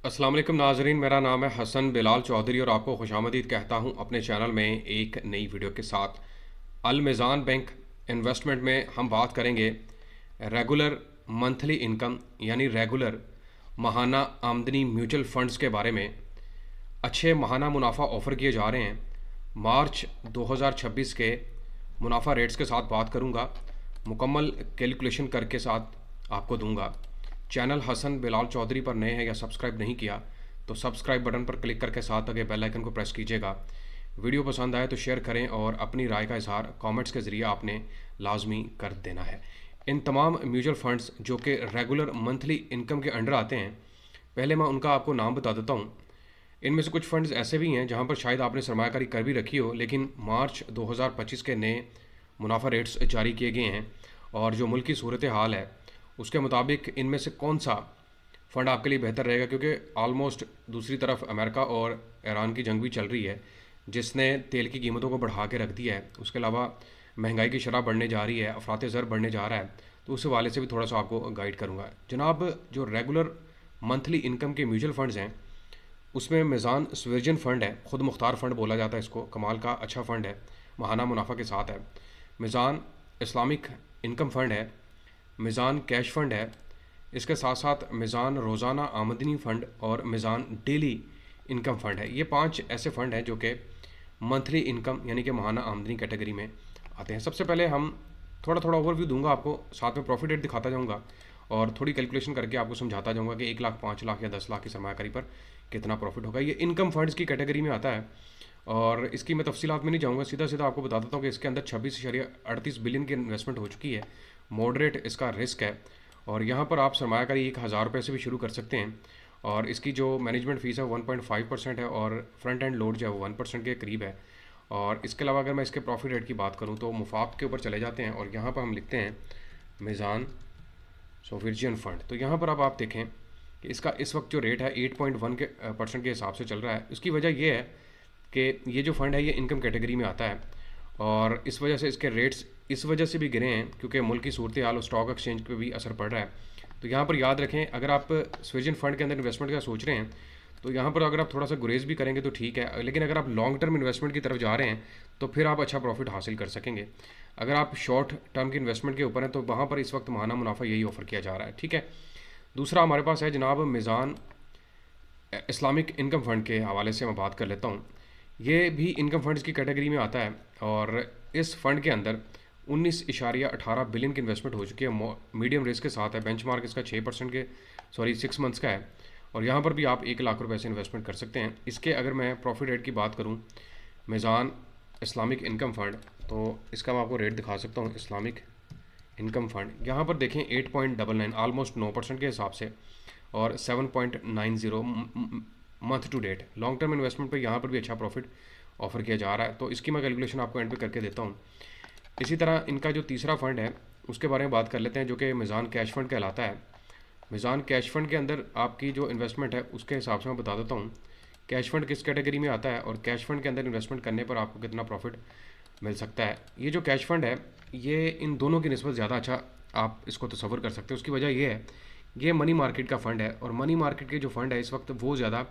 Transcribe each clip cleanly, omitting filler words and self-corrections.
अस्सलाम वालेकुम नाजरीन, मेरा नाम है हसन बिलाल चौधरी और आपको खुशामदीद कहता हूँ अपने चैनल में एक नई वीडियो के साथ। अल मीज़ान बैंक इन्वेस्टमेंट में हम बात करेंगे रेगुलर मंथली इनकम यानी रेगुलर माहाना आमदनी म्यूचुअल फंड्स के बारे में। अच्छे माहाना मुनाफा ऑफ़र किए जा रहे हैं। मार्च 2026 के मुनाफा रेट्स के साथ बात करूंगा, मुकम्मल कैलकुलेशन करके साथ आपको दूंगा। चैनल हसन बिलाल चौधरी पर नए हैं या सब्सक्राइब नहीं किया तो सब्सक्राइब बटन पर क्लिक करके साथ आगे बेल आइकन को प्रेस कीजिएगा। वीडियो पसंद आए तो शेयर करें और अपनी राय का इजहार कमेंट्स के ज़रिए आपने लाजमी कर देना है। इन तमाम म्यूचुअल फंड्स जो कि रेगुलर मंथली इनकम के अंडर आते हैं, पहले मैं उनका आपको नाम बता देता हूँ। इनमें से कुछ फंड्स ऐसे भी हैं जहां पर शायद आपने सरमायाकारी कर भी रखी हो, लेकिन मार्च 2025 के नए मुनाफा रेट्स जारी किए गए हैं और जो मुल्क की सूरत हाल है उसके मुताबिक इनमें से कौन सा फ़ंड आपके लिए बेहतर रहेगा, क्योंकि आलमोस्ट दूसरी तरफ अमेरिका और ईरान की जंग भी चल रही है जिसने तेल की कीमतों को बढ़ा के रख दिया है। उसके अलावा महंगाई की शरह बढ़ने जा रही है, अफरात ज़र बढ़ने जा रहा है, तो उस हवाले से भी थोड़ा सा आपको गाइड करूँगा। जनाब, जो रेगुलर मंथली इनकम के म्यूचुअल फंड्स हैं उसमें मीज़ान स्विर्जन फ़ंड है, ख़ुद मुख्तार फ़ंड बोला जाता है इसको, कमाल का अच्छा फ़ंड है, माहाना मुनाफा के साथ है। मीज़ान इस्लामिक इनकम फ़ंड है, मीज़ान कैश फ़ंड है, इसके साथ साथ मीज़ान रोज़ाना आमदनी फ़ंड और मीज़ान डेली इनकम फ़ंड है। ये 5 ऐसे फ़ंड हैं जो कि मंथली इनकम यानी कि माहाना आमदनी कैटेगरी में आते हैं। सबसे पहले हम थोड़ा ओवरव्यू दूंगा आपको, साथ में प्रॉफिट रेट दिखाता जाऊंगा और थोड़ी कैलकुलेशन करके आपको समझाता जाऊंगा कि 1 लाख, 5 लाख या 10 लाख की सरमायाकारी पर कितना प्रॉफिट होगा। ये इनकम फंड्स की कैटेगरी में आता है और इसकी मैं तफसीलात में नहीं जाऊंगा, सीधा सीधा आपको बता देता हूँ कि इसके अंदर 26.38 बिलियन की इन्वेस्टमेंट हो चुकी है। मॉडरेट इसका रिस्क है और यहाँ पर आप सरमायाकारी 1,000 रुपये से भी शुरू कर सकते हैं और इसकी जो मैनेजमेंट फ़ीस है 1.5% है और फ्रंट एंड लोड जो है वो 1% के करीब है। और इसके अलावा अगर मैं इसके प्रॉफिट रेट की बात करूँ तो मुफाफ के ऊपर चले जाते हैं और यहाँ पर हम लिखते हैं मीज़ान सोफिर्जियन फ़ंड। तो यहाँ पर अब आप देखें कि इसका इस वक्त जो रेट है 8.1 के % के हिसाब से चल रहा है। इसकी वजह यह है कि ये जो फ़ंड है ये इनकम कैटेगरी में आता है और इस वजह से इसके रेट्स इस वजह से भी गिरे हैं क्योंकि मुल्क की सूरत हाल और स्टॉक एक्सचेंज पे भी असर पड़ रहा है। तो यहाँ पर याद रखें, अगर आप स्विर्जन फ़ंड के अंदर इन्वेस्टमेंट का सोच रहे हैं तो यहाँ पर अगर आप थोड़ा सा गुरेज भी करेंगे तो ठीक है, लेकिन अगर आप लॉन्ग टर्म इन्वेस्टमेंट की तरफ जा रहे हैं तो फिर आप अच्छा प्रॉफिट हासिल कर सकेंगे। अगर आप शॉर्ट टर्म की इन्वेस्टमेंट के ऊपर हैं तो वहाँ पर इस वक्त माहाना मुनाफा यही ऑफर किया जा रहा है। ठीक है, दूसरा हमारे पास है जनाब मीज़ान इस्लामिक इनकम फ़ंड के हवाले से मैं बात कर लेता हूँ। ये भी इनकम फंड्स की कैटेगरी में आता है और इस फंड के अंदर 19.18 बिलियन की इन्वेस्टमेंट हो चुकी है। मीडियम रिस्क के साथ है, बेंचमार्क इसका 6% के 6 मंथ्स का है और यहाँ पर भी आप 1 लाख रुपए से इन्वेस्टमेंट कर सकते हैं। इसके अगर मैं प्रॉफिट रेट की बात करूँ, मीज़ान इस्लामिक इनकम फ़ंड, तो इसका मैं आपको रेट दिखा सकता हूँ। इस्लामिक इनकम फ़ंड यहाँ पर देखें 8.99 ऑलमोस्ट 9% के हिसाब से और 7.90 month to date. Long term investment पे यहाँ पर भी अच्छा प्रॉफिट ऑफर किया जा रहा है, तो इसकी मैं कैलकुलेशन आपको एंड पे करके देता हूँ। इसी तरह इनका जो तीसरा फ़ंड है उसके बारे में बात कर लेते हैं जो कि मीज़ान कैश फ़ंड कहलाता है। मीज़ान कैश फ़ंड के अंदर आपकी जो इन्वेस्टमेंट है उसके हिसाब से मैं बता देता हूँ कैश फ़ंड किस कैटेगरी में आता है और कैश फ़ंड के अंदर इन्वेस्टमेंट करने पर आपको कितना प्रॉफिट मिल सकता है। ये जो कैश फ़ंड है ये इन दोनों की निस्बत ज़्यादा अच्छा आप इसको तसव्वुर कर सकते हो। उसकी वजह ये है, ये मनी मार्केट का फ़ंड है और मनी मार्केट के जो फ़ंड है इस वक्त वो ज़्यादा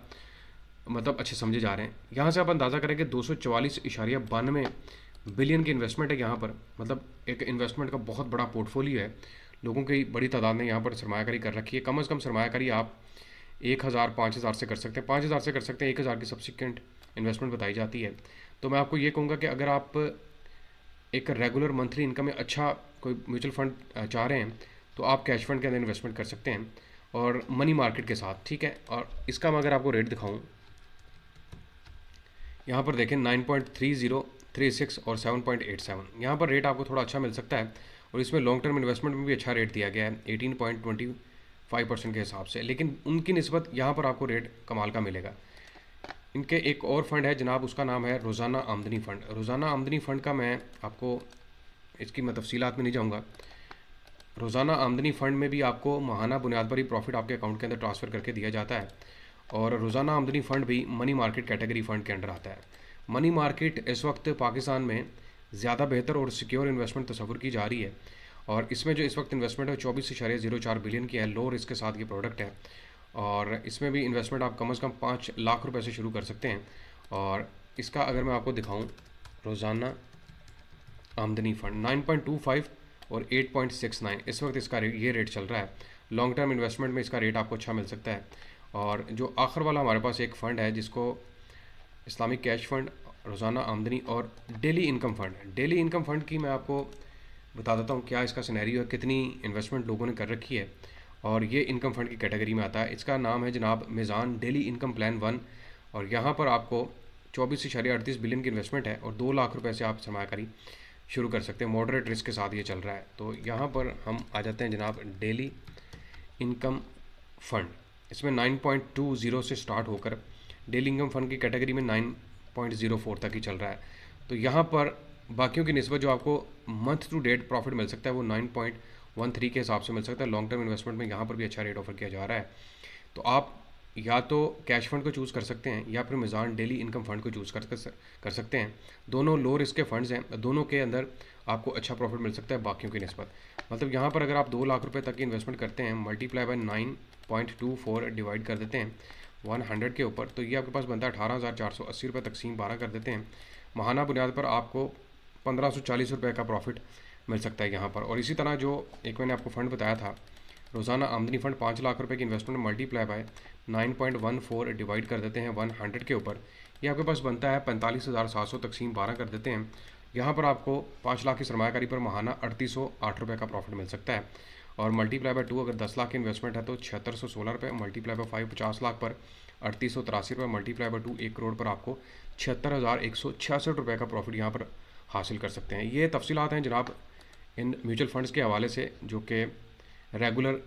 मतलब अच्छे समझे जा रहे हैं। यहाँ से आप अंदाज़ा करें कि 244.92 बिलियन की इन्वेस्टमेंट है यहाँ पर, मतलब एक इन्वेस्टमेंट का बहुत बड़ा पोर्टफोलियो है। लोगों की बड़ी तादाद ने यहाँ पर सरमायाकारी कर रखी है। कम से कम सरमायाकारी आप 1,000 5,000 से कर सकते हैं, 5,000 से कर सकते हैं, 1,000 की सब्सिक्वेंट इन्वेस्टमेंट बताई जाती है। तो मैं आपको ये कहूँगा कि अगर आप एक रेगुलर मंथली इनकम में अच्छा कोई म्यूचुअल फंड चाह रहे हैं तो आप कैश फंड के अंदर इन्वेस्टमेंट कर सकते हैं और मनी मार्केट के साथ। ठीक है, और इसका मैं अगर आपको रेट दिखाऊँ, यहाँ पर देखें 9.30, 36 और 7.87, यहाँ पर रेट आपको थोड़ा अच्छा मिल सकता है और इसमें लॉन्ग टर्म इन्वेस्टमेंट में भी अच्छा रेट दिया गया है 18.25% के हिसाब से, लेकिन उनकी निस्बत यहाँ पर आपको रेट कमाल का मिलेगा। इनके एक और फ़ंड है जनाब, उसका नाम है रोज़ाना आमदनी फ़ंड। रोज़ाना आमदनी फ़ंड का मैं आपको इसकी मैं तफसीलात में नहीं जाऊँगा। रोज़ाना आमदनी फ़ंड में भी आपको माहाना बुनियाद पर ही प्रॉफिट आपके अकाउंट के अंदर ट्रांसफ़र करके दिया जाता है और रोज़ाना आमदनी फ़ंड भी मनी मार्केट कैटेगरी फ़ंड के अंडर आता है। मनी मार्केट इस वक्त पाकिस्तान में ज़्यादा बेहतर और सिक्योर इन्वेस्टमेंट तस्वुर की जा रही है और इसमें जो इस वक्त इन्वेस्टमेंट है 24.04 बिलियन की है। लो रिस्क के साथ ये प्रोडक्ट है और इसमें भी इन्वेस्टमेंट आप कम से कम 5 लाख रुपए से शुरू कर सकते हैं। और इसका अगर मैं आपको दिखाऊं, रोज़ाना आमदनी फ़ंड 9.25 और 8.69 इस वक्त इसका ये रेट चल रहा है। लॉन्ग टर्म इन्वेस्टमेंट में इसका रेट आपको अच्छा मिल सकता है। और जो आखिर वाला हमारे पास एक फ़ंड है जिसको इस्लामिक कैश फ़ंड, रोज़ाना आमदनी और daily income fund, daily income fund की मैं आपको बता देता हूँ क्या इसका सिनेरियो है, कितनी इन्वेस्टमेंट लोगों ने कर रखी है। और ये इनकम फ़ंड की कैटेगरी में आता है। इसका नाम है जनाब मिज़ान डेली इनकम प्लान 1। और यहाँ पर आपको 24.38 बिलियन की इन्वेस्टमेंट है और 2 लाख रुपए से आप सरमाकारी शुरू कर सकते हैं। मॉडरेट रिस्क के साथ ये चल रहा है। तो यहाँ पर हम आ जाते हैं जनाब डेली इनकम फ़ंड। इसमें 9.20 से स्टार्ट होकर डेली इनकम फ़ंड की कैटेगरी में 9.04 तक ही चल रहा है। तो यहाँ पर बाकियों की निस्बत जो आपको मंथ टू डेट प्रॉफिट मिल सकता है वो 9.13 के हिसाब से मिल सकता है। लॉन्ग टर्म इन्वेस्टमेंट में यहाँ पर भी अच्छा रेट ऑफर किया जा रहा है। तो आप या तो कैश फंड को चूज़ कर सकते हैं या फिर मिज़ान डेली इनकम फ़ंड को चूज़ कर सकते हैं। दोनों लो रिस्क के फंड्स हैं, दोनों के अंदर आपको अच्छा प्रॉफिट मिल सकता है बाकियों की निस्बत। मतलब यहाँ पर अगर आप 2 लाख रुपए तक की इन्वेस्टमेंट करते हैं, मल्टीप्लाई बाय 9.24 डिवाइड कर देते हैं 100 के ऊपर, तो ये आपके पास बनता है 18,480 रुपये, तकसीम 12 कर देते हैं। माहाना बुनियाद पर आपको 1540 रुपये का प्रॉफिट मिल सकता है यहाँ पर। और इसी तरह जो एक मैंने आपको फ़ंड बताया था, रोज़ाना आमदनी फ़ंड 5 लाख रुपए की इन्वेस्टमेंट मल्टीप्लाई बाय 9.14 डिवाइड कर देते हैं 100 के ऊपर, ये आपके पास बनता है 45,700, तकसीम 12 कर देते हैं। यहाँ पर आपको 5 लाख की सरमायाकारी पर माहाना 3808 रुपये का प्रॉफिट मिल सकता है। और मल्टीप्लाई बाय 2 अगर 10 लाख की इन्वेस्टमेंट है तो 7616 रुपये, मल्टीप्लाई बाय 5 50 लाख पर 3883 रुपये, मल्टीप्लाई बाय 2 1 करोड़ पर आपको 76,166 रुपये का प्रॉफिट यहाँ पर हासिल कर सकते हैं। ये तफसीलात हैं जनाब इन म्यूचुअल फंड्स के हवाले से जो कि रेगुलर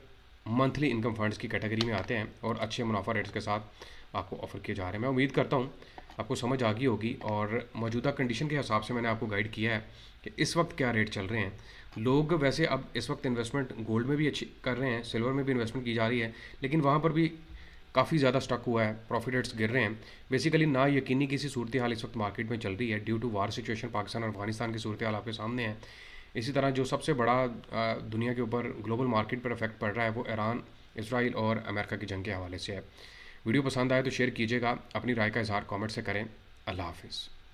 मंथली इनकम फंड्स की कैटेगरी में आते हैं और अच्छे मुनाफा रेट्स के साथ आपको ऑफ़र किए जा रहे हैं। मैं उम्मीद करता हूँ आपको समझ आ गई होगी और मौजूदा कंडीशन के हिसाब से मैंने आपको गाइड किया है कि इस वक्त क्या रेट चल रहे हैं। लोग वैसे अब इस वक्त इन्वेस्टमेंट गोल्ड में भी अच्छी कर रहे हैं, सिल्वर में भी इन्वेस्टमेंट की जा रही है, लेकिन वहाँ पर भी काफ़ी ज़्यादा स्टक हुआ है, प्रॉफिट रेट्स गिर रहे हैं। बेसिकली ना यकीनी किसी सूरत हाल इस वक्त मार्केट में चल रही है due to war situation. Pakistan और अफगानिस्तान की सूरत हाल आपके सामने है। इसी तरह जो सबसे बड़ा दुनिया के ऊपर ग्लोबल मार्केट पर इफेक्ट पड़ रहा है वो ईरान, इसराइल और अमेरिका की जंग के हवाले से है। वीडियो पसंद आए तो शेयर कीजिएगा, अपनी राय का इजहार कमेंट से करें। अल्लाह हाफिज़।